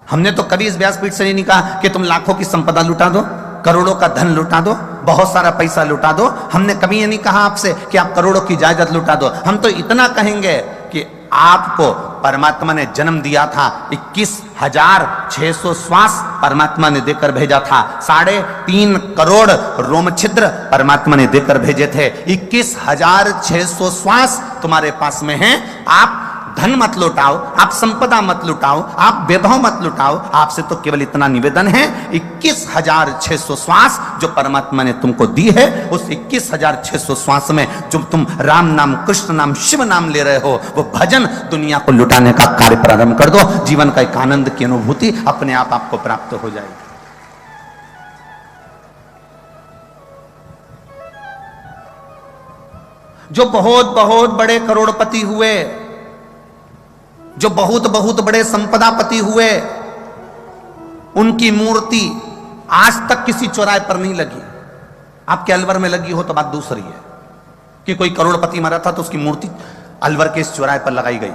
हमने तो कभी इस व्यासपीठ से नहीं कहा कि तुम लाखों की संपदा लुटा दो, करोड़ों का धन लुटा दो, बहुत सारा पैसा लुटा दो। हमने कभी ये नहीं कहा आपसे कि आप करोड़ों की जायदाद लुटा दो। हम तो इतना कहेंगे कि आपको परमात्मा ने जन्म दिया था, 21,600 श्वास परमात्मा ने देकर भेजा था, 3.5 करोड़ रोम छिद्र परमात्मा ने देकर भेजे थे। 21,600 श्वास तुम्हारे पास में हैं। आप धन मत लुटाओ, आप संपदा मत लुटाओ, आप वैभव मत लुटाओ। आपसे तो केवल इतना निवेदन है, 21,600 श्वास जो परमात्मा ने तुमको दी है, उस 21,600 श्वास में जो तुम राम नाम, कृष्ण नाम, शिव नाम ले रहे हो, वो भजन दुनिया को लुटाने का कार्य प्रारंभ कर दो। जीवन का एक आनंद की अनुभूति अपने आप आपको प्राप्त हो जाएगी। जो बहुत बहुत बड़े करोड़पति हुए, जो बहुत बहुत बड़े संपदापति हुए, उनकी मूर्ति आज तक किसी चौराहे पर नहीं लगी। आपके अलवर में लगी हो तो बात दूसरी है कि कोई करोड़पति मरा था तो उसकी मूर्ति अलवर के इस चौराहे पर लगाई गई।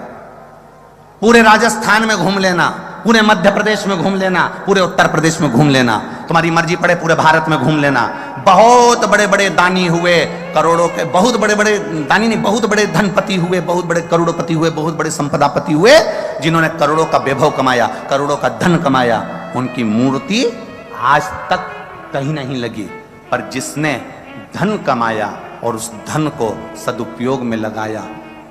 पूरे राजस्थान में घूम लेना, पूरे मध्य प्रदेश में घूम लेना, पूरे उत्तर प्रदेश में घूम लेना, तुम्हारी मर्जी पड़े पूरे भारत में घूम लेना। बहुत बड़े बड़े दानी हुए, करोड़ों के, बहुत बड़े बड़े दानी नहीं, बहुत बड़े धनपति हुए, बहुत बड़े करोड़पति हुए, बहुत बड़े संपदापति हुए, जिन्होंने करोड़ों का वैभव कमाया, करोड़ों का धन कमाया, उनकी मूर्ति आज तक कहीं नहीं लगी। पर जिसने धन कमाया और उस धन को सदुपयोग में लगाया,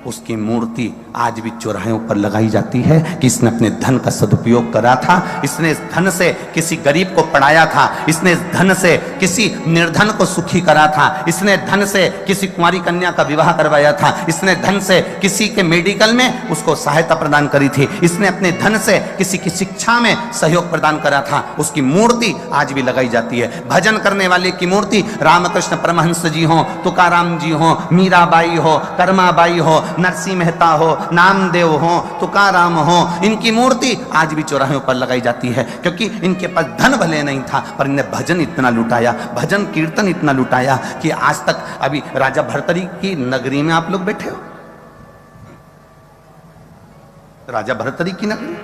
उसकी मूर्ति आज भी चौराहों पर लगाई जाती है कि इसने अपने धन का सदुपयोग करा था, इसने इस धन से किसी गरीब को पढ़ाया था, इसने इस धन से किसी निर्धन को सुखी करा था, इसने धन से किसी कुंवारी कन्या का विवाह करवाया था, इसने धन से किसी के मेडिकल में उसको सहायता प्रदान करी थी, इसने अपने धन से किसी की शिक्षा में सहयोग प्रदान करा था। उसकी मूर्ति आज भी लगाई जाती है। भजन करने वाले की मूर्ति रामकृष्ण परमहंस जी हो, तुकाराम जी हो, मीराबाई हो, कर्माबाई हो, नरसिंह मेहता हो, नामदेव हो, तुकाराम हो, इनकी मूर्ति आज भी चौराहों पर लगाई जाती है। क्योंकि इनके पास धन भले नहीं था, पर इन्हें भजन इतना लुटाया, भजन कीर्तन इतना लुटाया कि आज तक अभी राजा भर्तरी की नगरी में आप लोग बैठे हो, राजा भर्तरी की नगरी,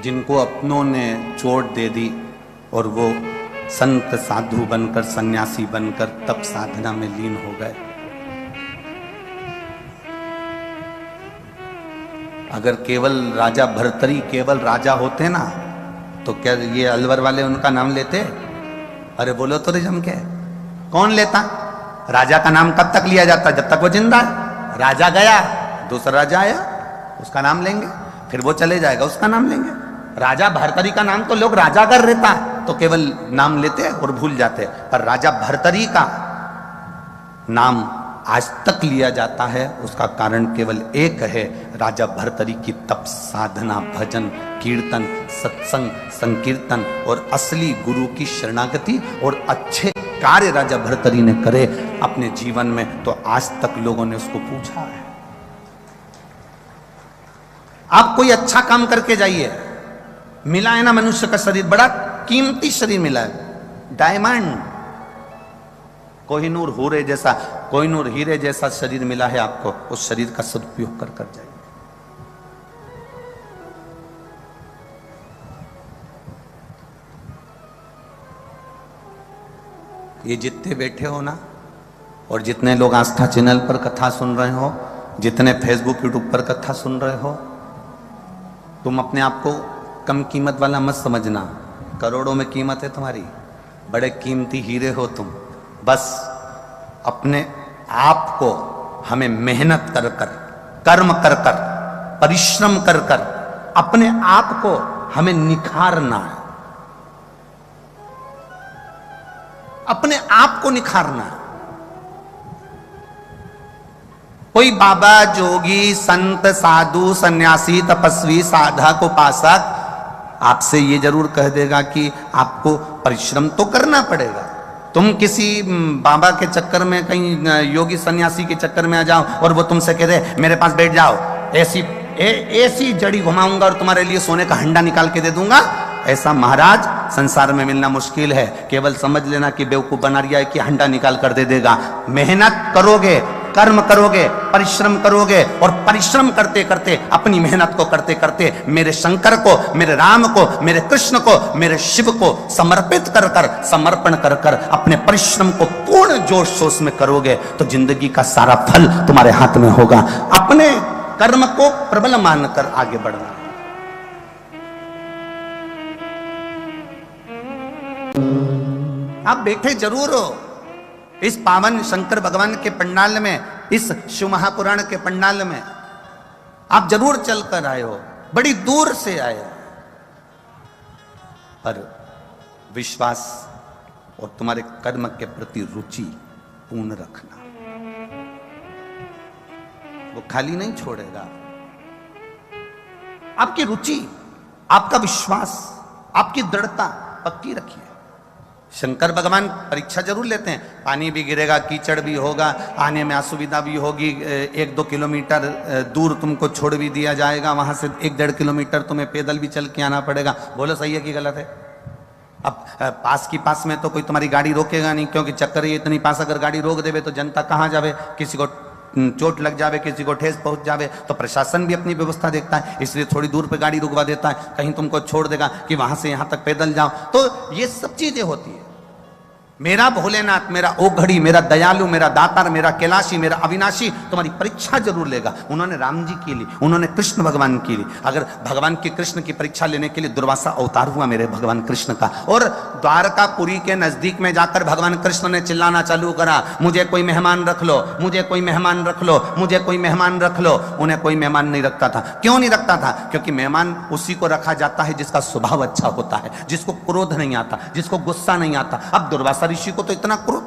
जिनको अपनों ने चोट दे दी और वो संत साधु बनकर, सन्यासी बनकर तप साधना में लीन हो गए। अगर केवल राजा भर्तरी केवल राजा होते ना, तो क्या ये अलवर वाले उनका नाम लेते? अरे बोलो तो रिजम के, कौन लेता? राजा का नाम कब तक लिया जाता? जब तक वो जिंदा है। राजा गया, दूसरा राजा आया, उसका नाम लेंगे, फिर वो चले जाएगा, उसका नाम लेंगे। राजा भर्तरी का नाम तो लोग राजा अगर रहता तो केवल नाम लेते और भूल जाते, पर राजा भर्तरी का नाम आज तक लिया जाता है। उसका कारण केवल एक है, राजा भर्तरी की तप साधना, भजन कीर्तन, सत्संग, संकीर्तन और असली गुरु की शरणागति और अच्छे कार्य राजा भर्तरी ने करे अपने जीवन में, तो आज तक लोगों ने उसको पूछा है। आप कोई अच्छा काम करके जाइए, मिला है ना मनुष्य का शरीर, बड़ा कीमती शरीर मिला है, डायमंड, कोहिनूर हीरे जैसा, कोहिनूर हीरे जैसा शरीर मिला है आपको। उस शरीर का सदुपयोग कर कर जाइए। ये जितने बैठे हो ना, और जितने लोग आस्था चैनल पर कथा सुन रहे हो, जितने फेसबुक यूट्यूब पर कथा सुन रहे हो, तुम अपने आप को कम कीमत वाला मत समझना। करोड़ों में कीमत है तुम्हारी, बड़े कीमती हीरे हो तुम। बस अपने आप को हमें मेहनत कर कर, कर्म कर कर, परिश्रम कर कर अपने आप को हमें निखारना है, अपने आप को निखारना है। कोई बाबा, जोगी, संत, साधु, सन्यासी, तपस्वी, साधक, उपासक आपसे ये जरूर कह देगा कि आपको परिश्रम तो करना पड़ेगा। तुम किसी बाबा के चक्कर में, कहीं योगी सन्यासी के चक्कर में आ जाओ और वो तुमसे कह दे मेरे पास बैठ जाओ, ऐसी जड़ी घुमाऊंगा और तुम्हारे लिए सोने का हंडा निकाल के दे दूंगा, ऐसा महाराज संसार में मिलना मुश्किल है। केवल समझ लेना कि बेवकूफ बना रिया है कि हंडा निकाल कर दे देगा। मेहनत करोगे, कर्म करोगे, परिश्रम करोगे और परिश्रम करते करते, अपनी मेहनत को करते करते मेरे शंकर को, मेरे राम को, मेरे कृष्ण को, मेरे शिव को समर्पित कर कर, समर्पण कर कर अपने परिश्रम को पूर्ण जोश शोश में करोगे तो जिंदगी का सारा फल तुम्हारे हाथ में होगा। अपने कर्म को प्रबल मानकर आगे बढ़ना। आप बैठे जरूर हो इस पावन शंकर भगवान के पंडाल में, इस शिव महापुराण के पंडाल में आप जरूर चलकर आए हो, बड़ी दूर से आए हो, पर विश्वास और तुम्हारे कर्म के प्रति रुचि पूर्ण रखना, वो खाली नहीं छोड़ेगा। आपकी रुचि, आपका विश्वास, आपकी दृढ़ता पक्की रखिए। शंकर भगवान परीक्षा जरूर लेते हैं। पानी भी गिरेगा, कीचड़ भी होगा, आने में असुविधा भी होगी, 1-2 किलोमीटर दूर तुमको छोड़ भी दिया जाएगा, वहां से 1-1.5 किलोमीटर तुम्हें पैदल भी चल के आना पड़ेगा। बोलो सही है कि गलत है? अब पास की पास में तो कोई तुम्हारी गाड़ी रोकेगा नहीं, क्योंकि चक्कर ये इतनी पास अगर गाड़ी रोक देवे तो जनता कहाँ जावे, किसी को चोट लग जावे, किसी को ठेस पहुंच जावे, तो प्रशासन भी अपनी व्यवस्था देखता है, इसलिए थोड़ी दूर पे गाड़ी रुकवा देता है, कहीं तुमको छोड़ देगा कि वहां से यहां तक पैदल जाओ। तो ये सब चीजें होती है। मेरा भोलेनाथ, मेरा ओघड़ी, मेरा दयालु, मेरा दातार, मेरा कैलाशी, मेरा अविनाशी तुम्हारी परीक्षा जरूर लेगा। उन्होंने राम जी की ली, उन्होंने कृष्ण भगवान की ली। अगर भगवान की कृष्ण की परीक्षा लेने के लिए दुर्वासा अवतार हुआ मेरे भगवान कृष्ण का, और द्वारकापुरी के नजदीक में जाकर भगवान कृष्ण ने चिल्लाना चालू करा, मुझे कोई मेहमान रख लो, मुझे कोई मेहमान रख लो, मुझे कोई मेहमान रख लो। उन्हें कोई मेहमान नहीं रखता था। क्यों नहीं रखता था? क्योंकि मेहमान उसी को रखा जाता है जिसका स्वभाव अच्छा होता है, जिसको क्रोध नहीं आता, जिसको गुस्सा नहीं आता। अब दुर्वासा ऋषि को तो इतना क्रोध।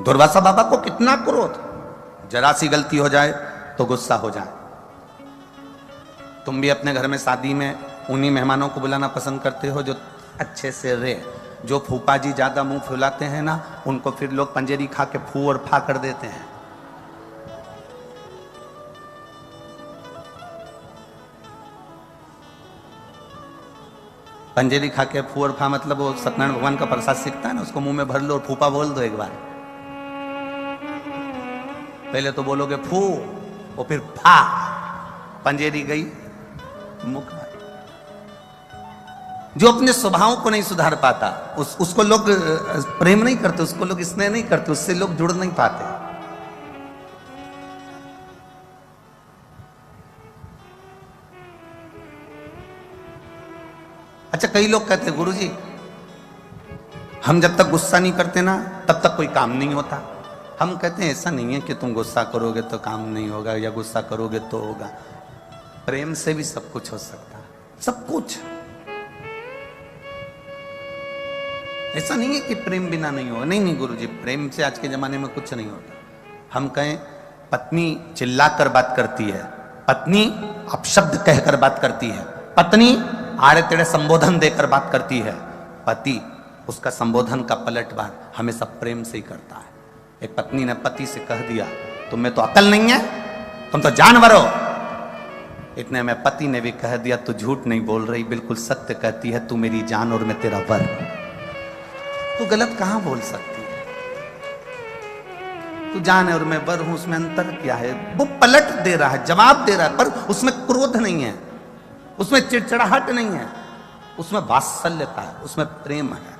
दुर्वासा बाबा को कितना क्रोध, जरा सी गलती हो जाए तो गुस्सा हो जाए। तुम भी अपने घर में शादी में उन्हीं मेहमानों को बुलाना पसंद करते हो जो अच्छे से रहे। जो फूफा जी ज्यादा मुंह फुलाते हैं ना, उनको फिर लोग पंजेरी खा के फू और फा कर देते हैं। पंजेरी खा के फू और फा मतलब वो सत्यनारायण भगवान का प्रसाद सीखता है ना, उसको मुंह में भर लो और फूफा बोल दो एक बार। पहले तो बोलोगे फू और फिर फा, पंजेरी गई मुख में। जो अपने स्वभाव को नहीं सुधार पाता उसको लोग प्रेम नहीं करते, उसको लोग स्नेह नहीं करते, उससे लोग जुड़ नहीं पाते। अच्छा, कई लोग कहते हैं गुरुजी हम जब तक गुस्सा नहीं करते ना तब तक कोई काम नहीं होता। हम कहते हैं ऐसा नहीं है कि तुम गुस्सा करोगे तो काम नहीं होगा या गुस्सा करोगे तो होगा। प्रेम से भी सब कुछ हो सकता है, सब कुछ। ऐसा नहीं है कि प्रेम बिना नहीं होगा। नहीं नहीं गुरुजी, प्रेम से आज के जमाने में कुछ नहीं होता। हम कहें पत्नी चिल्लाकर बात करती है, पत्नी अपशब्द कहकर बात करती है, पत्नी आड़े तेड़े संबोधन देकर बात करती है, पति उसका संबोधन का पलटवार हमेशा प्रेम से ही करता है। एक पत्नी ने पति से कह दिया तुम्हें तो अकल नहीं है, तुम तो जानवर हो। इतने में पति ने भी कह दिया तू झूठ नहीं बोल रही, बिल्कुल सत्य कहती है, तू मेरी जान और मैं तेरा वर। तू गलत कहां बोल सकती है? तू जान है और मैं वर हूं, उसमें अंतर क्या है? वो पलट दे रहा है, जवाब दे रहा है, पर उसमें क्रोध नहीं है, उसमें चिड़चिड़ाहट नहीं है, उसमें वात्सल्यता है, उसमें प्रेम है।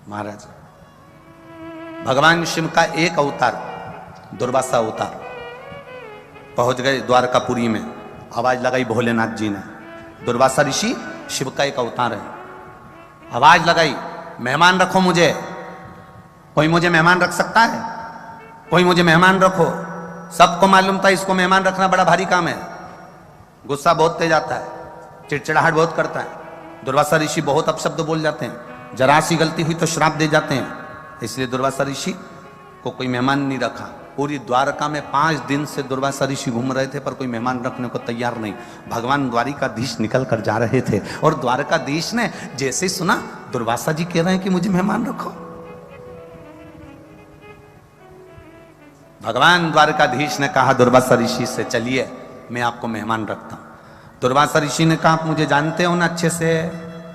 महाराज भगवान शिव का एक अवतार दुर्वासा अवतार पहुंच गए द्वारकापुरी में। आवाज लगाई भोलेनाथ जी ने, दुर्वासा ऋषि शिव का एक अवतार है। आवाज लगाई मेहमान रखो मुझे। कोई मुझे मेहमान रख सकता है? कोई मुझे मेहमान रखो। सबको मालूम था इसको मेहमान रखना बड़ा भारी काम है। गुस्सा बहुत तेज आता है, चिड़चिड़ाहट बहुत करता है। दुर्वासा ऋषि बहुत अपशब्द बोल जाते हैं, जरा सी गलती हुई तो श्राप दे जाते हैं। इसलिए दुर्वासा ऋषि को कोई मेहमान नहीं रखा। पूरी द्वारका में 5 दिन से दुर्वासा ऋषि घूम रहे थे, पर कोई मेहमान रखने को तैयार नहीं। भगवान द्वारिकाधीश निकल कर जा रहे थे और द्वारकाधीश ने जैसे ही सुना दुर्वासा जी कह रहे हैं कि मुझे मेहमान रखो, भगवान द्वारकाधीश ने कहा दुर्वासा ऋषि से, चलिए मैं आपको मेहमान रखता हूं। दुर्वासा ऋषि ने कहा, आप मुझे जानते हो ना अच्छे से?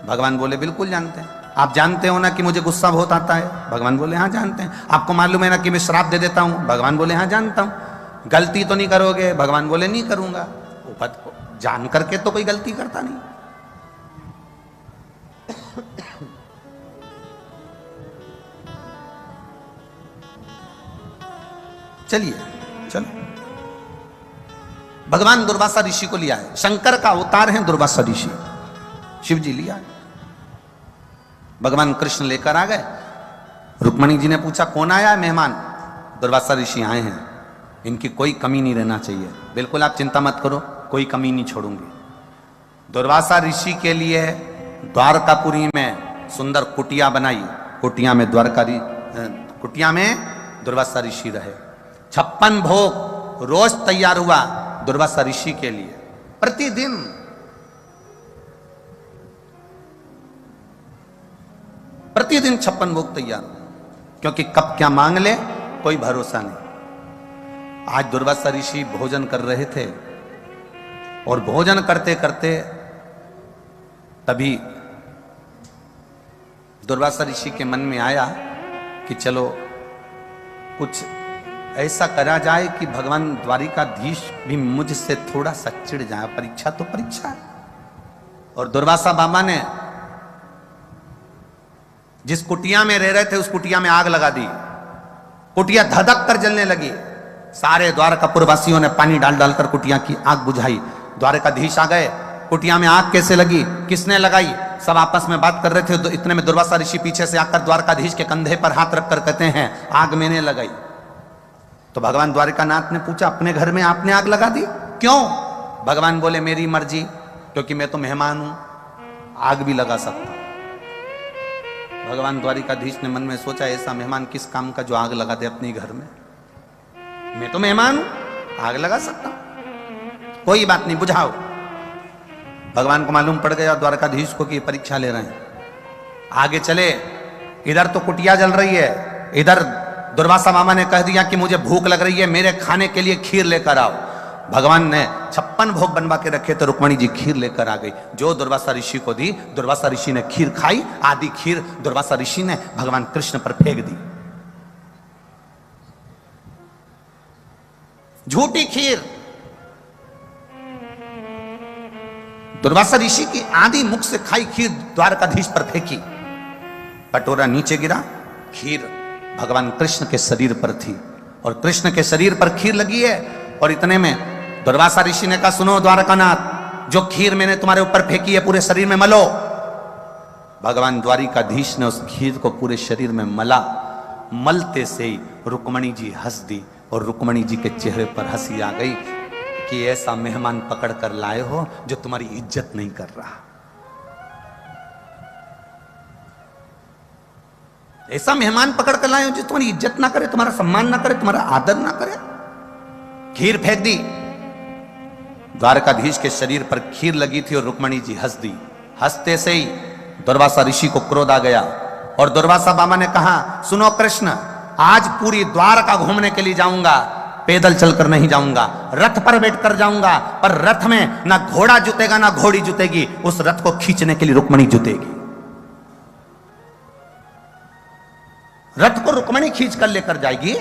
भगवान बोले, बिल्कुल जानते हैं। आप जानते हो ना कि मुझे गुस्सा बहुत आता है? भगवान बोले, हाँ जानते हैं। आपको मालूम है ना कि मैं श्राप दे देता हूं? भगवान बोले, हाँ जानता हूं। गलती तो नहीं करोगे? भगवान बोले, नहीं करूंगा। जान करके तो कोई गलती करता नहीं। चलिए चलो, भगवान दुर्वासा ऋषि को लिया है। शंकर का अवतार है दुर्वासा ऋषि, शिव जी लिया है। भगवान कृष्ण लेकर आ गए। रुक्मणी जी ने पूछा, कौन आया है मेहमान? दुर्वासा ऋषि आए हैं, इनकी कोई कमी नहीं रहना चाहिए। बिल्कुल आप चिंता मत करो, कोई कमी नहीं छोड़ूंगी। दुर्वासा ऋषि के लिए द्वारकापुरी में सुंदर कुटिया बनाई। कुटिया में दुर्वासा ऋषि रहे। 56 भोग रोज तैयार हुआ दुर्वासा ऋषि के लिए। प्रतिदिन 56 भोग तैयार, क्योंकि कब क्या मांग ले कोई भरोसा नहीं। आज दुर्वासा ऋषि भोजन कर रहे थे और भोजन करते करते तभी दुर्वासा ऋषि के मन में आया कि चलो कुछ ऐसा करा जाए कि भगवान द्वारिकाधीश भी मुझसे थोड़ा सा चिढ़ जाए। परीक्षा तो परीक्षा है। और दुर्वासा बाबा ने जिस कुटिया में रह रहे थे उस कुटिया में आग लगा दी। कुटिया धधक कर जलने लगी। सारे द्वारकापुर वासियों ने पानी डाल डालकर कुटिया की आग बुझाई। द्वारकाधीश आ गए। कुटिया में आग कैसे लगी, किसने लगाई, सब आपस में बात कर रहे थे। इतने में दुर्वासा ऋषि पीछे से आकर द्वारकाधीश के कंधे पर हाथ रखकर कहते हैं, आग मैंने लगाई। तो भगवान द्वारिकानाथ ने पूछा, अपने घर में आपने आग लगा दी, क्यों? भगवान बोले, मेरी मर्जी, क्योंकि मैं तो मेहमान हूं, आग भी लगा सकता हूं। भगवान द्वारिकाधीश ने मन में सोचा, ऐसा मेहमान किस काम का जो आग लगा दे अपने घर में? मैं तो मेहमान हूं, आग लगा सकता हूं, कोई बात नहीं, बुझाओ। भगवान को मालूम पड़ गया द्वारकाधीश को कि परीक्षा ले रहे हैं। आगे चले। इधर तो कुटिया जल रही है, इधर दुर्वासा मामा ने कह दिया कि मुझे भूख लग रही है, मेरे खाने के लिए खीर लेकर आओ। भगवान ने 56 भोग बनवा के रखे तो रुक्मणी जी खीर लेकर आ गई, जो दुर्वासा ऋषि को दी। दुर्वासा ऋषि ने खीर खाई। आधी खीर दुर्वासा ऋषि ने भगवान कृष्ण पर फेंक दी। झूठी खीर। दुर्वासा ऋषि की आधी मुख से खाई खीर द्वारकाधीश पर फेंकी। कटोरा नीचे गिरा, खीर भगवान कृष्ण के शरीर पर थी और कृष्ण के शरीर पर खीर लगी है। और इतने में दुर्वासा ऋषि ने कहा, सुनो द्वारकानाथ, जो खीर मैंने तुम्हारे ऊपर फेंकी है पूरे शरीर में मलो। भगवान द्वारिकाधीश ने उस खीर को पूरे शरीर में मला। मलते से ही रुक्मणी जी हंस दी और रुक्मणी जी के चेहरे पर हंसी आ गई कि ऐसा मेहमान पकड़ कर लाए हो जो तुम्हारी इज्जत नहीं कर रहा। ऐसा मेहमान पकड़ कर लाए हो जो तुम्हारी इज्जत ना करे, तुम्हारा सम्मान ना करे, तुम्हारा आदर ना करे। खीर फेंक दी। द्वारकाधीश के शरीर पर खीर लगी थी और रुक्मणी जी हंस दी। हंसते से ही दुर्वासा ऋषि को क्रोध आ गया और दुर्वासा बाबा ने कहा, सुनो कृष्ण, आज पूरी द्वारका घूमने के लिए जाऊंगा, पैदल चलकर नहीं जाऊंगा, रथ पर बैठकर जाऊंगा, पर रथ में ना घोड़ा जुतेगा ना घोड़ी जुतेगी। उस रथ को खींचने के लिए रुक्मणी जुतेगी। रथ को रुक्मणी खींच कर लेकर जाएगी,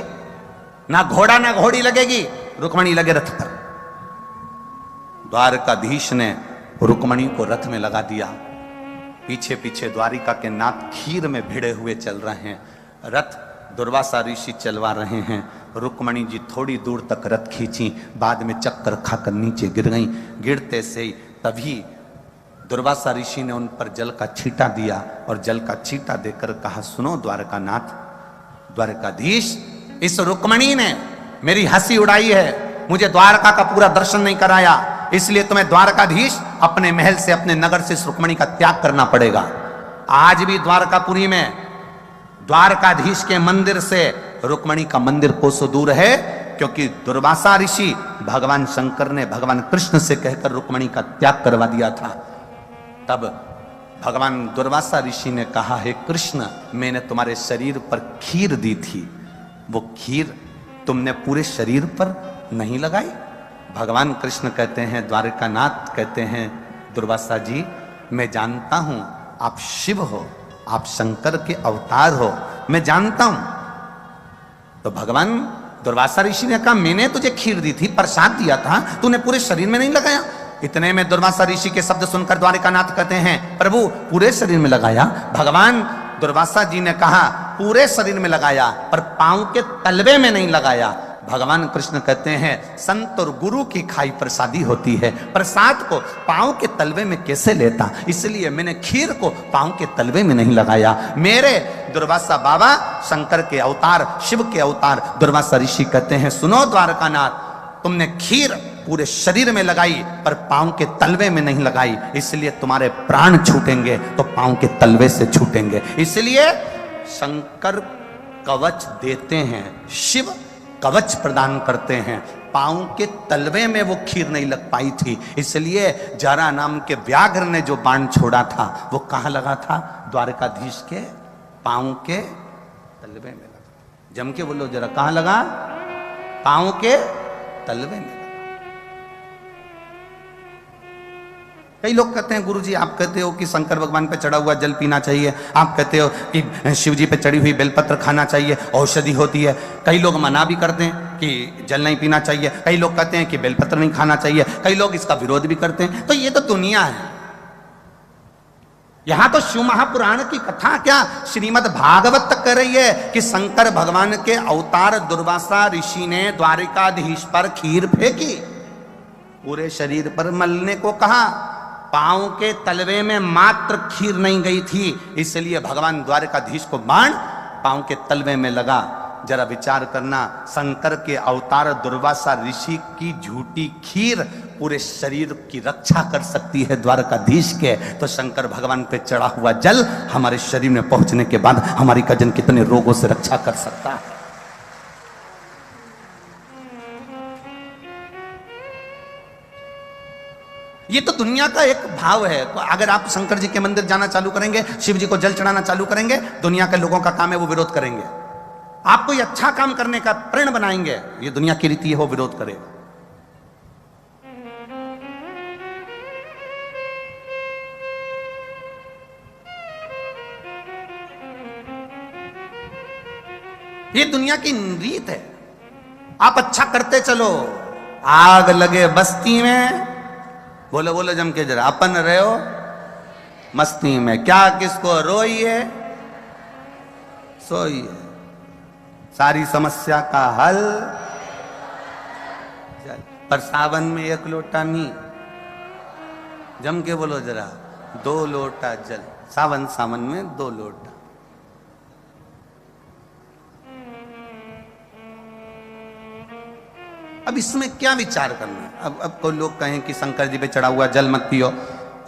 ना घोड़ा ना घोड़ी लगेगी, रुक्मणी लगे रथ पर। द्वारकाधीश ने रुक्मणी को रथ में लगा दिया। पीछे पीछे द्वारिका के नाथ खीर में भिड़े हुए चल रहे हैं। रथ दुर्वासा ऋषि चलवा रहे हैं। रुक्मणी जी थोड़ी दूर तक रथ खींची, बाद में चक्कर खाकर नीचे गिर गईं। गिरते से ही तभी दुर्वासा ऋषि ने उन पर जल का छींटा दिया और जल का छींटा देकर कहा, सुनो द्वारकानाथ, द्वारकाधीश, इस रुक्मणी ने मेरी हंसी उड़ाई है, मुझे द्वारका का पूरा दर्शन नहीं कराया, इसलिए तुम्हें द्वारकाधीश अपने महल से, अपने नगर से इस रुक्मणी का त्याग करना पड़ेगा। आज भी द्वारकापुरी में द्वारकाधीश के मंदिर से रुक्मणी का मंदिर कोसों दूर है, क्योंकि दुर्वासा ऋषि भगवान शंकर ने भगवान कृष्ण से कहकर रुक्मणी का त्याग करवा दिया था। तब भगवान दुर्वासा ऋषि ने कहा, हे कृष्ण, मैंने तुम्हारे शरीर पर खीर दी थी, वो खीर तुमने पूरे शरीर पर नहीं लगाई। भगवान कृष्ण कहते हैं, द्वारकानाथ कहते हैं, दुर्वासा जी मैं जानता हूं आप शिव हो, आप शंकर के अवतार हो, मैं जानता हूं। तो भगवान दुर्वासा ऋषि ने कहा, मैंने तुझे खीर दी थी, प्रसाद दिया था, तूने पूरे शरीर में नहीं लगाया। इतने में दुर्वासा ऋषि के शब्द सुनकर द्वारकानाथ कहते हैं, प्रभु पूरे शरीर में लगाया। भगवान दुर्वासा जी ने कहा, पूरे शरीर में लगाया पर पांव के तलवे में नहीं लगाया। भगवान कृष्ण कहते हैं, संत और गुरु की खाई प्रसादी होती है, प्रसाद को पांव के तलवे में कैसे लेता, इसलिए मैंने खीर को पांव के तलवे में नहीं लगाया। मेरे दुर्वासा बाबा शंकर के अवतार, शिव के अवतार दुर्वासा ऋषि कहते हैं, सुनो द्वारकानाथ, तुमने खीर पूरे शरीर में लगाई पर पांव के तलवे में नहीं लगाई, इसलिए तुम्हारे प्राण छूटेंगे तो पांव के तलवे से छूटेंगे। इसलिए शंकर कवच देते हैं, शिव कवच प्रदान करते हैं। पांव के तलवे में वो खीर नहीं लग पाई थी, इसलिए जरा नाम के व्याघ्र ने जो बाण छोड़ा था वो कहां लगा था, द्वारकाधीश के पांव के तलवे में लगा। जम के बोलो जरा, कहां लगा, पांव के तलवे में। कई लोग कहते हैं, गुरुजी आप कहते हो कि शंकर भगवान पे चढ़ा हुआ जल पीना चाहिए, आप कहते हो कि शिव जी पे चढ़ी हुई बेलपत्र खाना चाहिए, औषधि होती है। कई लोग मना भी करते हैं कि जल नहीं पीना चाहिए, कई लोग कहते हैं कि बेलपत्र नहीं खाना चाहिए, कई लोग इसका विरोध भी करते हैं। तो ये तो दुनिया है। यहां तो शिव महापुराण की कथा क्या, श्रीमद् भागवत कर रही है कि शंकर भगवान के अवतार दुर्वासा ऋषि ने द्वारिकाधीश पर खीर फेंकी, पूरे शरीर पर मलने को कहा, पांव के तलवे में मात्र खीर नहीं गई थी, इसलिए भगवान द्वारकाधीश को बाण पांव के तलवे में लगा। जरा विचार करना, शंकर के अवतार दुर्वासा ऋषि की झूठी खीर पूरे शरीर की रक्षा कर सकती है द्वारकाधीश के, तो शंकर भगवान पे चढ़ा हुआ जल हमारे शरीर में पहुंचने के बाद हमारी कजन कितने रोगों से रक्षा कर सकता है। ये तो दुनिया का एक भाव है। अगर आप शंकर जी के मंदिर जाना चालू करेंगे, शिव जी को जल चढ़ाना चालू करेंगे, दुनिया के लोगों का काम है वो विरोध करेंगे। आप कोई अच्छा काम करने का प्रण बनाएंगे, ये दुनिया की रीति है, वो विरोध करेगा। ये दुनिया की रीत है। आप अच्छा करते चलो, आग लगे बस्ती में, बोलो बोलो जम के जरा, अपन रहो मस्ती में, क्या किसको रोइए सोइए, सारी समस्या का हल पर सावन में एक लोटा नहीं, जम के बोलो जरा, 2 लोटा जल, सावन सावन में 2 लोटा। अब इसमें क्या विचार करना है? अब कोई लोग कहें कि शंकर जी पे चढ़ा हुआ जल मत पियो,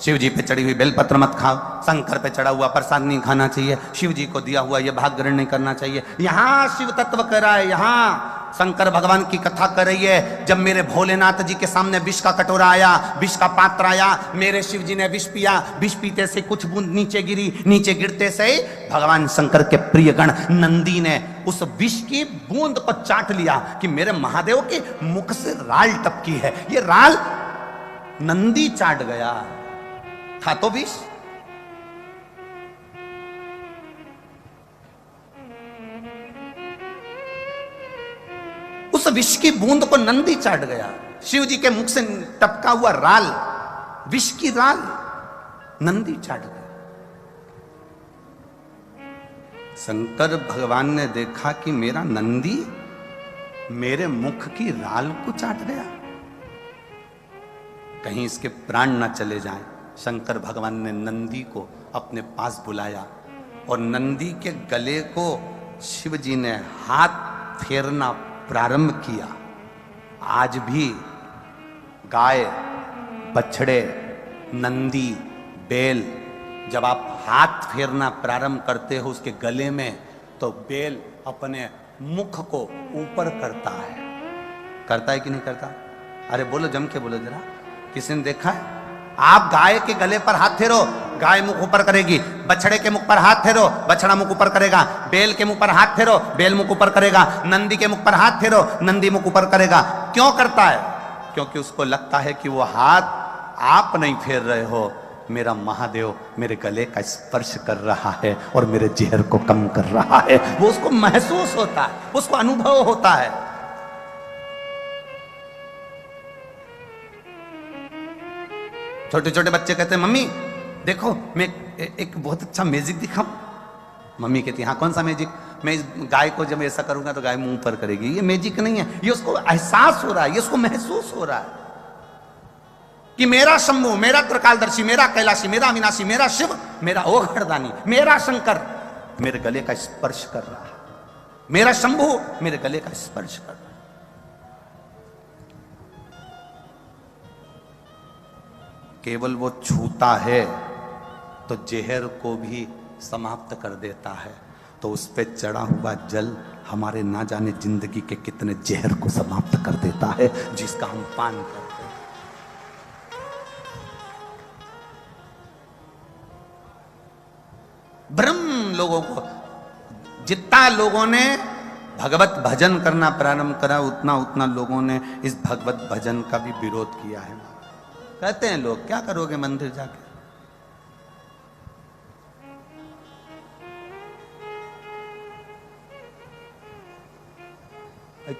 शिव जी पे चढ़ी हुई बेलपत्र मत खाओ, शंकर पे चढ़ा हुआ प्रसाद नहीं खाना चाहिए, शिव जी को दिया हुआ ये भाग ग्रहण नहीं करना चाहिए। यहां शिव तत्व कर रहा है, यहां शंकर भगवान की कथा कर रही है। जब मेरे भोलेनाथ जी के सामने विष का कटोरा आया, विष का पात्र आया, मेरे शिव जी ने विष पिया, विष पीते से कुछ बूंद नीचे गिरी, नीचे गिरते से भगवान शंकर के प्रिय गण नंदी ने उस विष की बूंद को चाट लिया कि मेरे महादेव के मुख से राल टपकी है, ये राल नंदी चाट गया। था तो विष, उस विष की बूंद को नंदी चाट गया। शिव जी के मुख से टपका हुआ राल, विष की राल नंदी चाट गया। शंकर भगवान ने देखा कि मेरा नंदी मेरे मुख की राल को चाट गया, कहीं इसके प्राण न चले जाएं। शंकर भगवान ने नंदी को अपने पास बुलाया और नंदी के गले को शिव जी ने हाथ फेरना प्रारंभ किया। आज भी गाय, बछड़े, नंदी, बेल, जब आप हाथ फेरना प्रारंभ करते हो उसके गले में, तो बेल अपने मुख को ऊपर करता है कि नहीं करता? अरे बोलो, जम के बोलो जरा, किसी ने देखा है? आप गाय के गले पर हाथ फेरो, गाय मुख ऊपर करेगी। बछड़े के मुख पर हाथ फेरो, बछड़ा मुख ऊपर करेगा। बैल के मुख पर हाथ फेरो, बैल मुख ऊपर करेगा। नंदी के मुख पर हाथ फेरो, नंदी मुख ऊपर करेगा। क्यों करता है? क्योंकि उसको लगता है कि वो हाथ आप नहीं फेर रहे हो, मेरा महादेव मेरे गले का स्पर्श कर रहा है और मेरे जहर को कम कर रहा है। वो उसको महसूस होता है, उसको अनुभव होता है। छोटे छोटे बच्चे कहते हैं, मम्मी देखो मैं एक बहुत अच्छा मैजिक दिखाऊं। मम्मी कहती है, हाँ कौन सा मैजिक? मैं इस गाय को जब ऐसा करूंगा तो गाय मुंह पर करेगी। ये मैजिक नहीं है, ये उसको एहसास हो रहा है, ये उसको महसूस हो रहा है कि मेरा शंभु, मेरा त्रिकालदर्शी, मेरा कैलाशी, मेरा अविनाशी, मेरा शिव, मेरा ओघड़दानी, मेरा शंकर मेरे गले का स्पर्श कर रहा है। मेरा शंभु मेरे गले का स्पर्श कर रहा है। केवल वो छूता है तो जहर को भी समाप्त कर देता है। तो उस पे चढ़ा हुआ जल हमारे ना जाने जिंदगी के कितने जहर को समाप्त कर देता है, जिसका हम पान करते हैं। ब्रह्म लोगों को, जितना लोगों ने भगवत भजन करना प्रारंभ करा, उतना लोगों ने इस भगवत भजन का भी विरोध किया है। कहते हैं लोग, क्या करोगे मंदिर जाके?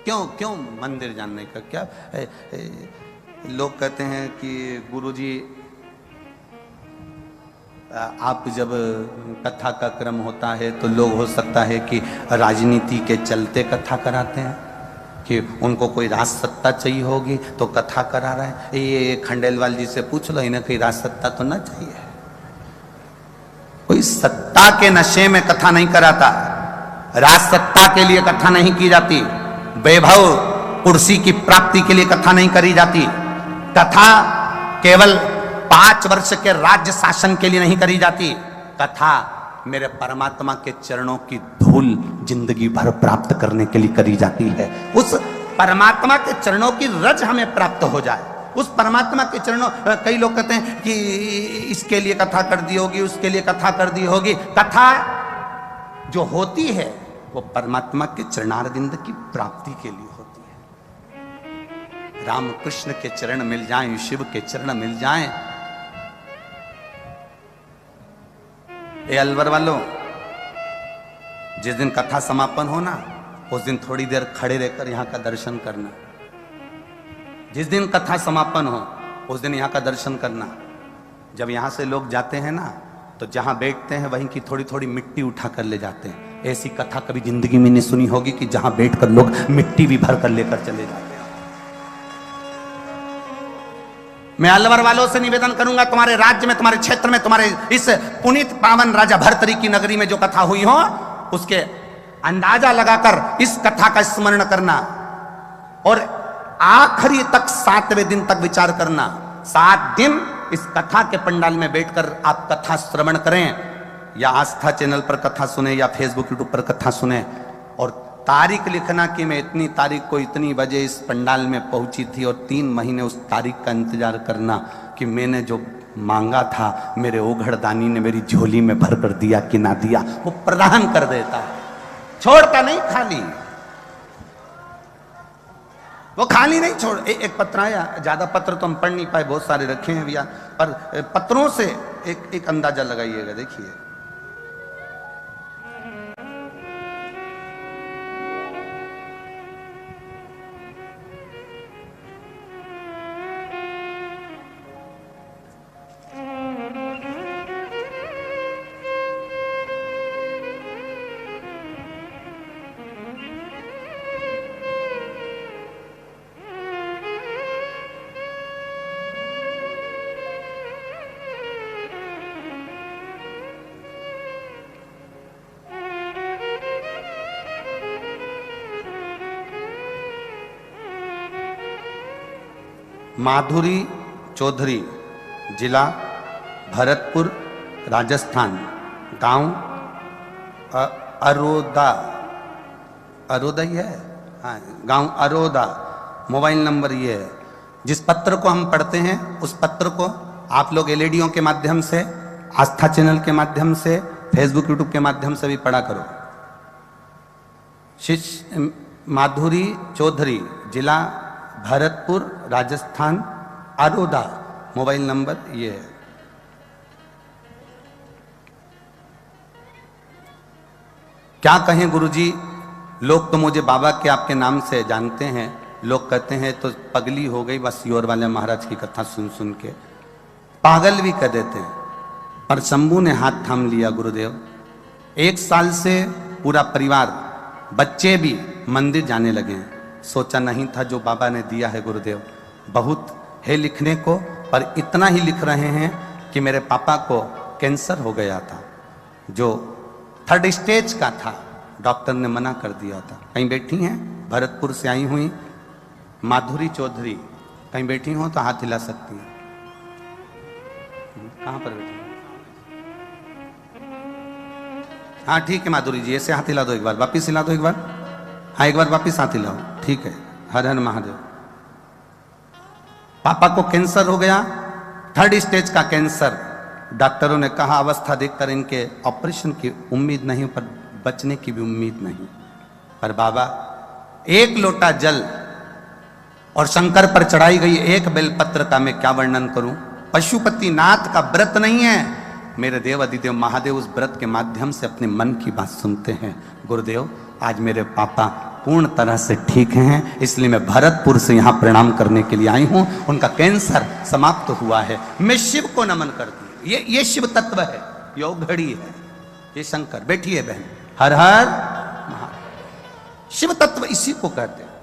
क्यों मंदिर जानने का क्या? लोग कहते हैं कि गुरुजी आप जब कथा का क्रम होता है तो लोग हो सकता है कि राजनीति के चलते कथा कराते हैं, कि उनको कोई राज सत्ता चाहिए होगी तो कथा करा रहा है। ये खंडेलवाल जी से पूछ लो, इन्हें कोई राज सत्ता तो ना चाहिए। कोई सत्ता के नशे में कथा नहीं कराता, राज सत्ता के लिए कथा नहीं की जाती, वैभव कुर्सी की प्राप्ति के लिए कथा नहीं करी जाती। कथा केवल 5 वर्ष के राज्य शासन के लिए नहीं करी जाती। कथा मेरे परमात्मा के चरणों की धूल जिंदगी भर प्राप्त करने के लिए करी जाती है। उस परमात्मा के चरणों की रज हमें प्राप्त हो जाए, उस परमात्मा के चरणों। कई लोग कहते हैं कि इसके लिए कथा कर दी होगी, उसके लिए कथा कर दी होगी। कथा जो होती है वो परमात्मा के चरणारविंद की प्राप्ति के लिए होती है। राम कृष्ण के चरण मिल जाएं, शिव के चरण मिल जाएं। ए अलवर वालों, जिस दिन कथा समापन हो ना, उस दिन थोड़ी देर खड़े रहकर यहाँ का दर्शन करना। जिस दिन कथा समापन हो उस दिन यहाँ का दर्शन करना। जब यहाँ से लोग जाते हैं ना, तो जहाँ बैठते हैं वहीं की थोड़ी थोड़ी मिट्टी उठा कर ले जाते हैं। ऐसी कथा कभी जिंदगी में नहीं सुनी होगी कि जहाँ बैठकर लोग मिट्टी भी भर कर लेकर चले जाते हैं। मैं अलवर वालों से निवेदन करूंगा, तुम्हारे राज्य में, तुम्हारे क्षेत्र में, तुम्हारे इस पुनीत पावन राजा भर्तरी की नगरी में जो कथा हुई हो, उसके अंदाजा लगाकर इस कथा का स्मरण करना और आखिरी तक 7वें दिन तक विचार करना। 7 दिन इस कथा के पंडाल में बैठकर आप कथा श्रवण करें, या आस्था चैनल पर कथा सुने, या फेसबुक यूट्यूब पर कथा सुने। और तारीख लिखना कि मैं इतनी तारीख को इतनी बजे इस पंडाल में पहुंची थी, और 3 महीने उस तारीख का इंतजार करना कि मैंने जो मांगा था मेरे ओघड़दानी ने मेरी झोली में भर कर दिया कि ना दिया। वो प्रदान कर देता है, छोड़ता नहीं खाली। वो खाली नहीं छोड़। एक पत्र आया, ज्यादा पत्र तो हम पढ़ नहीं पाए, बहुत सारे रखे हैं भैया, पर पत्रों से एक अंदाजा लगाइएगा। देखिए, माधुरी चौधरी, जिला भरतपुर, राजस्थान, गांव अरोदा, अरोदा ही है, हाँ, गांव अरोदा। मोबाइल नंबर ये है। जिस पत्र को हम पढ़ते हैं उस पत्र को आप लोग एलईडीओं के माध्यम से, आस्था चैनल के माध्यम से, फेसबुक यूट्यूब के माध्यम से भी पढ़ा करो। शिष्य माधुरी चौधरी, जिला भरतपुर, राजस्थान, अरोदा। मोबाइल नंबर ये है। क्या कहें गुरुजी, लोग तो मुझे बाबा के आपके नाम से जानते हैं। लोग कहते हैं तो पगली हो गई बस योर वाले महाराज की कथा सुन सुन के। पागल भी कह देते हैं, पर शंभू ने हाथ थाम लिया गुरुदेव। 1 साल से पूरा परिवार, बच्चे भी मंदिर जाने लगे हैं। सोचा नहीं था जो बाबा ने दिया है गुरुदेव। बहुत है लिखने को, पर इतना ही लिख रहे हैं कि मेरे पापा को कैंसर हो गया था, जो 3rd स्टेज का था। डॉक्टर ने मना कर दिया था। कहीं बैठी हैं, भरतपुर से आई हुई माधुरी चौधरी, कहीं बैठी हो तो हाथ हिला सकती हैं। कहां पर बैठी? हाँ ठीक है माधुरी जी, ऐसे हाथ हिला दो एक बार, वापिस हिला दो एक बार। हाँ एक बार वापिस हाथ हिलाओ, ठीक है। हर हर महादेव। पापा को कैंसर हो गया, 3rd स्टेज का कैंसर। डॉक्टरों ने कहा अवस्था देखकर इनके ऑपरेशन की उम्मीद नहीं, पर बचने की भी उम्मीद नहीं। पर बाबा, 1 लोटा जल और शंकर पर चढ़ाई गई 1 बेलपत्र का मैं क्या वर्णन करूं। पशुपति नाथ का व्रत नहीं है, मेरे देव अधिदेव महादेव उस व्रत के माध्यम से अपने मन की बात सुनते हैं। गुरुदेव, आज मेरे पापा पूर्ण तरह से ठीक हैं, इसलिए मैं भरतपुर से यहाँ प्रणाम करने के लिए आई हूँ। उनका कैंसर समाप्त हुआ है। मैं शिव को नमन करती हूँ। ये शिव तत्व है, योग घड़ी है, ये शंकर। बैठिए बहन, हर हर महादेव। शिव तत्व इसी को कहते हैं।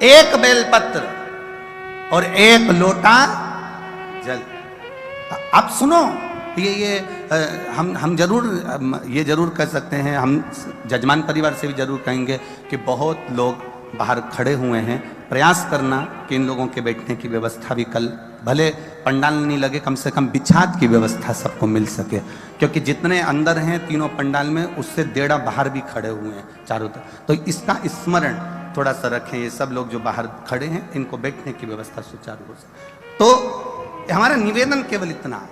1 बेलपत्र और 1 लोटा जल। आप सुनो, ये हम जरूर ये जरूर कह सकते हैं, हम जजमान परिवार से भी जरूर कहेंगे कि बहुत लोग बाहर खड़े हुए हैं। प्रयास करना कि इन लोगों के बैठने की व्यवस्था भी कल, भले पंडाल नहीं लगे, कम से कम बिछात की व्यवस्था सबको मिल सके। क्योंकि जितने अंदर हैं तीनों पंडाल में, उससे 1.5 बाहर भी खड़े हुए हैं चारों तरफ। तो इसका स्मरण थोड़ा सा रखें। ये सब लोग जो बाहर खड़े हैं, इनको बैठने की व्यवस्था सुचारू हो सके। तो हमारा निवेदन केवल इतना है,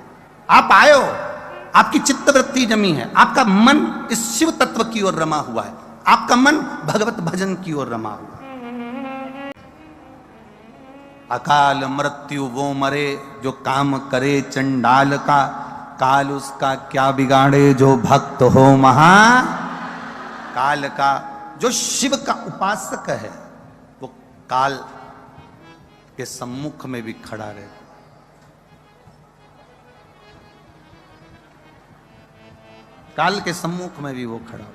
आप आए हो, आपकी चित्तवृत्ति जमी है, आपका मन इस शिव तत्व की ओर रमा हुआ है, आपका मन भगवत भजन की ओर रमा हुआ है। अकाल मृत्यु वो मरे जो काम करे चंडाल का, काल उसका क्या बिगाड़े जो भक्त हो महा काल का। जो शिव का उपासक है वो काल के सम्मुख में भी खड़ा रहे। काल के सम्मुख में भी वो खड़ा हो।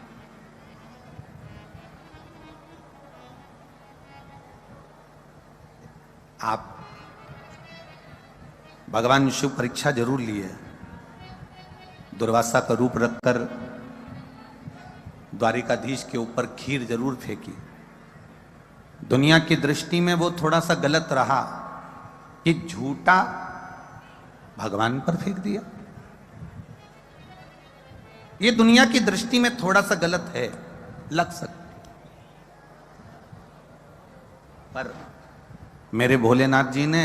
आप भगवान शिव परीक्षा जरूर लिए। दुर्वासा का रूप रखकर द्वारिकाधीश के ऊपर खीर जरूर फेंकी। दुनिया की दृष्टि में वो थोड़ा सा गलत रहा कि झूठा भगवान पर फेंक दिया। ये दुनिया की दृष्टि में थोड़ा सा गलत है, लग सकता, पर मेरे भोलेनाथ जी ने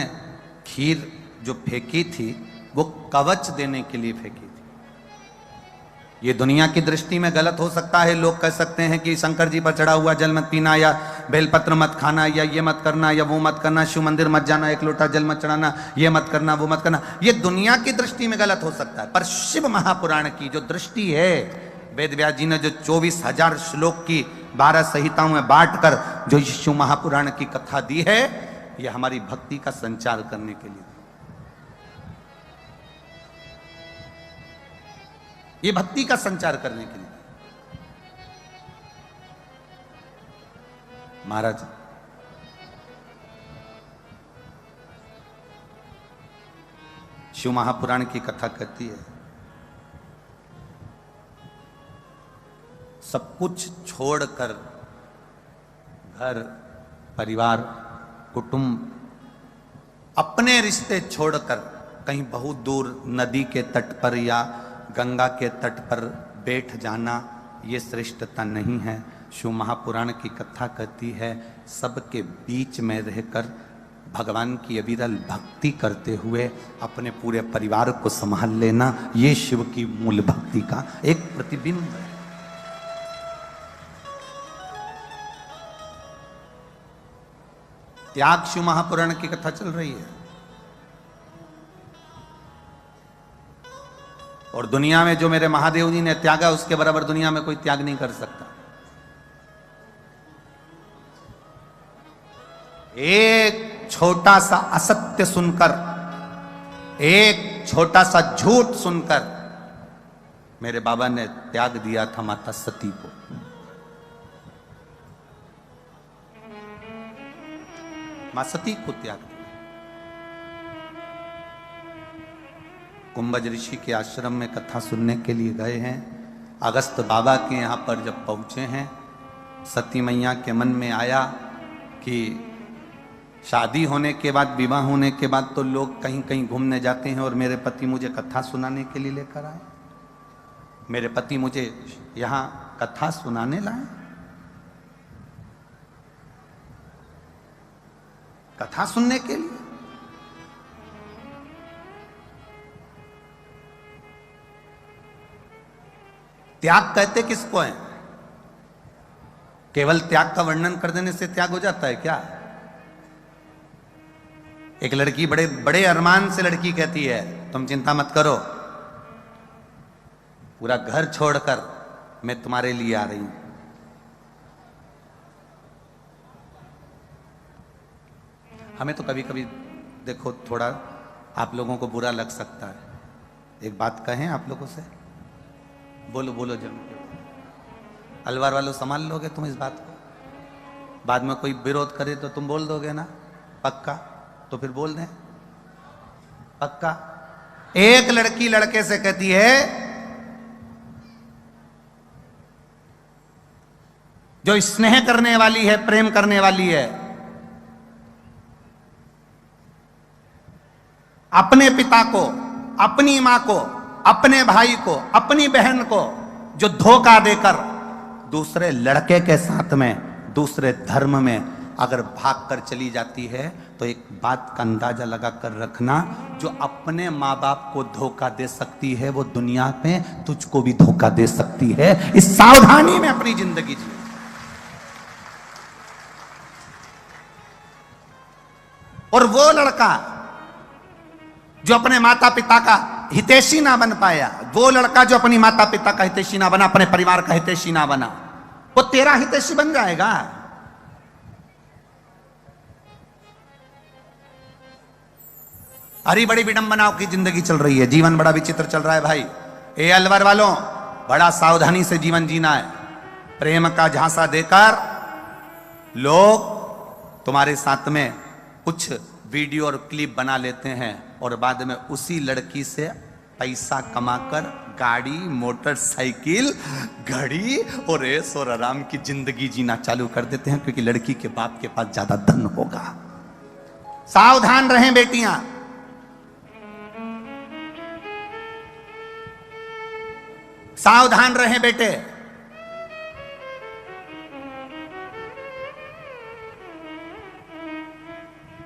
खीर जो फेंकी थी वो कवच देने के लिए फेंकी थी। ये दुनिया की दृष्टि में गलत हो सकता है। लोग कह सकते हैं कि शंकर जी पर चढ़ा हुआ जल मत पीना, या बेलपत्र मत खाना, या ये मत करना, या वो मत करना, शिव मंदिर मत जाना, 1 लोटा जल मत चढ़ाना, ये मत करना, वो मत करना। ये दुनिया की दृष्टि में गलत हो सकता है, पर शिव महापुराण की जो दृष्टि है, वेद व्यास जी ने जो 24,000 श्लोक की 12 संहिताओं में बांटकर जो शिव महापुराण की कथा दी है, ये हमारी भक्ति का संचार करने के लिए, ये भक्ति का संचार करने के लिए। महाराज शिव महापुराण की कथा कहती है, सब कुछ छोड़कर, घर परिवार कुटुंब, अपने रिश्ते छोड़कर कहीं बहुत दूर नदी के तट पर या गंगा के तट पर बैठ जाना, ये श्रेष्ठता नहीं है। शिव महापुराण की कथा कहती है सबके बीच में रहकर भगवान की अविरल भक्ति करते हुए अपने पूरे परिवार को संभाल लेना, ये शिव की मूल भक्ति का एक प्रतिबिंब है। त्याग शिव महापुराण की कथा चल रही है और दुनिया में जो मेरे महादेव जी ने त्यागा उसके बराबर दुनिया में कोई त्याग नहीं कर सकता। एक छोटा सा असत्य सुनकर, एक छोटा सा झूठ सुनकर मेरे बाबा ने त्याग दिया था माता सती को। मां सती को त्याग दिया। कुंभज ऋषि के आश्रम में कथा सुनने के लिए गए हैं। अगस्त बाबा के यहां पर जब पहुंचे हैं, सती मैया के मन में आया कि शादी होने के बाद, विवाह होने के बाद तो लोग कहीं कहीं घूमने जाते हैं और मेरे पति मुझे कथा सुनाने के लिए लेकर आए, मेरे पति मुझे यहां कथा सुनाने लाए, कथा सुनने के लिए। त्याग कहते किसको है? केवल त्याग का वर्णन कर देने से त्याग हो जाता है क्या? एक लड़की बड़े बड़े अरमान से लड़की कहती है तुम चिंता मत करो, पूरा घर छोड़कर मैं तुम्हारे लिए आ रही हूं। हमें तो कभी कभी देखो थोड़ा आप लोगों को बुरा लग सकता है, एक बात कहें आप लोगों से, बोलो बोलो जरूर। अलवार वालों संभाल लोगे तुम इस बात को? बाद में कोई विरोध करे तो तुम बोल दोगे ना? पक्का? तो फिर बोल दें पक्का। एक लड़की लड़के से कहती है जो स्नेह करने वाली है, प्रेम करने वाली है, अपने पिता को, अपनी मां को, अपने भाई को, अपनी बहन को जो धोखा देकर दूसरे लड़के के साथ में, दूसरे धर्म में अगर भाग कर चली जाती है तो एक बात का अंदाजा लगा कर रखना, जो अपने मां बाप को धोखा दे सकती है वो दुनिया में तुझको भी धोखा दे सकती है। इस सावधानी में अपनी जिंदगी जी। और वो लड़का जो अपने माता पिता का हितैषी ना बन पाया, वो लड़का जो अपनी माता पिता का हितैषी ना बना, अपने परिवार का हितैषी ना बना, वो तेरा हितैषी बन जाएगा। हरी बड़ी विडंबनाओं की जिंदगी चल रही है, जीवन बड़ा विचित्र चल रहा है भाई। ए अलवर वालों, बड़ा सावधानी से जीवन जीना है। प्रेम का झांसा देकर लोग तुम्हारे साथ में कुछ वीडियो और क्लिप बना लेते हैं और बाद में उसी लड़की से पैसा कमाकर गाड़ी, मोटरसाइकिल, घड़ी और ऐश और आराम की जिंदगी जीना चालू कर देते हैं, क्योंकि लड़की के बाप के पास ज्यादा धन होगा। सावधान रहें बेटियां। सावधान रहें बेटे।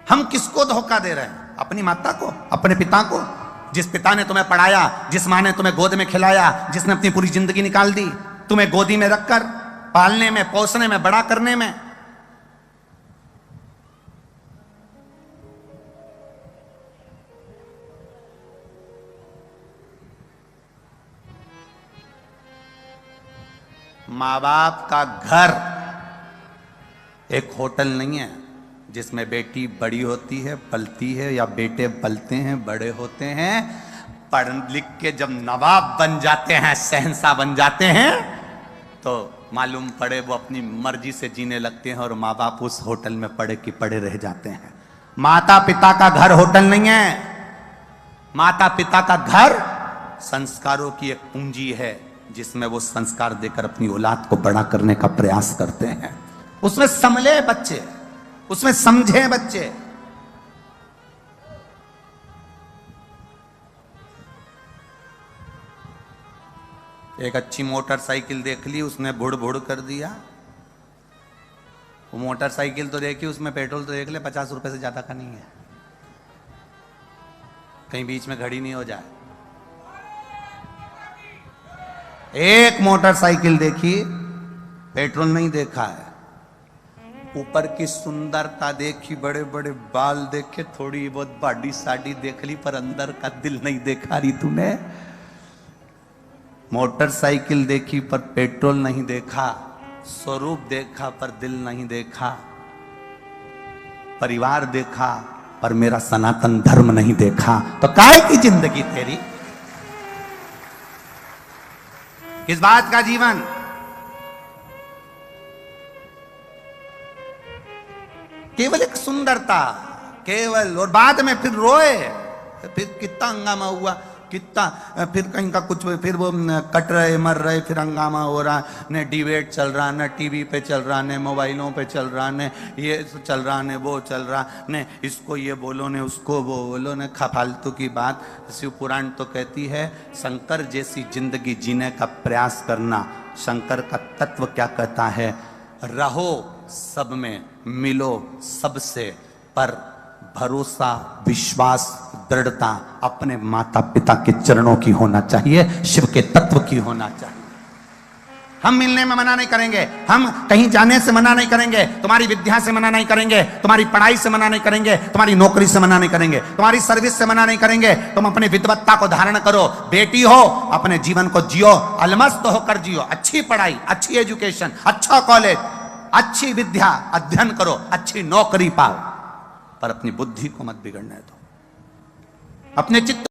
हम किसको धोखा दे रहे हैं? अपनी माता को, अपने पिता को। जिस पिता ने तुम्हें पढ़ाया, जिस मां ने तुम्हें गोद में खिलाया, जिसने अपनी पूरी जिंदगी निकाल दी तुम्हें गोदी में रखकर पालने में, पोसने में, बड़ा करने में। मां बाप का घर एक होटल नहीं है जिसमें बेटी बड़ी होती है, पलती है, या बेटे पलते हैं, बड़े होते हैं, पढ़ लिख के जब नवाब बन जाते हैं, शहंशाह बन जाते हैं, तो मालूम पड़े वो अपनी मर्जी से जीने लगते हैं और माँ बाप उस होटल में पड़े कि पड़े रह जाते हैं। माता पिता का घर होटल नहीं है। माता पिता का घर संस्कारों की एक पूंजी है जिसमें वो संस्कार देकर अपनी औलाद को बड़ा करने का प्रयास करते हैं। उसमें संभले बच्चे, उसमें समझे बच्चे। एक अच्छी मोटरसाइकिल देख ली, उसने भुड़ भुड़ कर दिया। वो मोटरसाइकिल तो देखी, उसमें पेट्रोल तो देख ले 50 रुपए से ज्यादा का नहीं है, कहीं बीच में घड़ी नहीं हो जाए। एक मोटरसाइकिल देखी, पेट्रोल नहीं देखा है। ऊपर की सुंदरता देखी, बड़े बड़े बाल देखे, थोड़ी बहुत बॉडी साड़ी देख ली, पर अंदर का दिल नहीं देखा रही तूने। मोटरसाइकिल देखी पर पेट्रोल नहीं देखा, स्वरूप देखा पर दिल नहीं देखा, परिवार देखा पर मेरा सनातन धर्म नहीं देखा। तो काय की जिंदगी तेरी, किस बात का जीवन? केवल एक सुंदरता, केवल, और बाद में फिर रोए, फिर कितना हंगामा हुआ, कितना, फिर कहीं का कुछ, फिर वो कट रहे मर रहे, फिर हंगामा हो रहा, न डिबेट चल रहा, न टीवी पे चल रहा, न मोबाइलों पे चल रहा, न ये चल रहा, न वो चल रहा, न इसको ये बोलो, न उसको वो बोलो, न फालतू की बात। शिव पुराण तो कहती है शंकर जैसी जिंदगी जीने का प्रयास करना। शंकर का तत्व क्या कहता है? रहो सब में, मिलो सबसे, पर भरोसा, विश्वास, दृढ़ता अपने माता पिता के चरणों की होना चाहिए, शिव के तत्व की होना चाहिए। हम मिलने में मना नहीं करेंगे, हम कहीं जाने से मना नहीं करेंगे, तुम्हारी विद्या से मना नहीं करेंगे, तुम्हारी पढ़ाई से मना नहीं करेंगे, तुम्हारी नौकरी से मना नहीं करेंगे, तुम्हारी सर्विस से मना नहीं करेंगे। तुम अपनी विद्वत्ता को धारण करो, बेटी हो, अपने जीवन को जियो, अलमस्त होकर जियो, अच्छी पढ़ाई, अच्छी एजुकेशन, अच्छा कॉलेज, अच्छी विद्या अध्ययन करो, अच्छी नौकरी पाओ, पर अपनी बुद्धि को मत बिगड़ने दो, अपने चित्त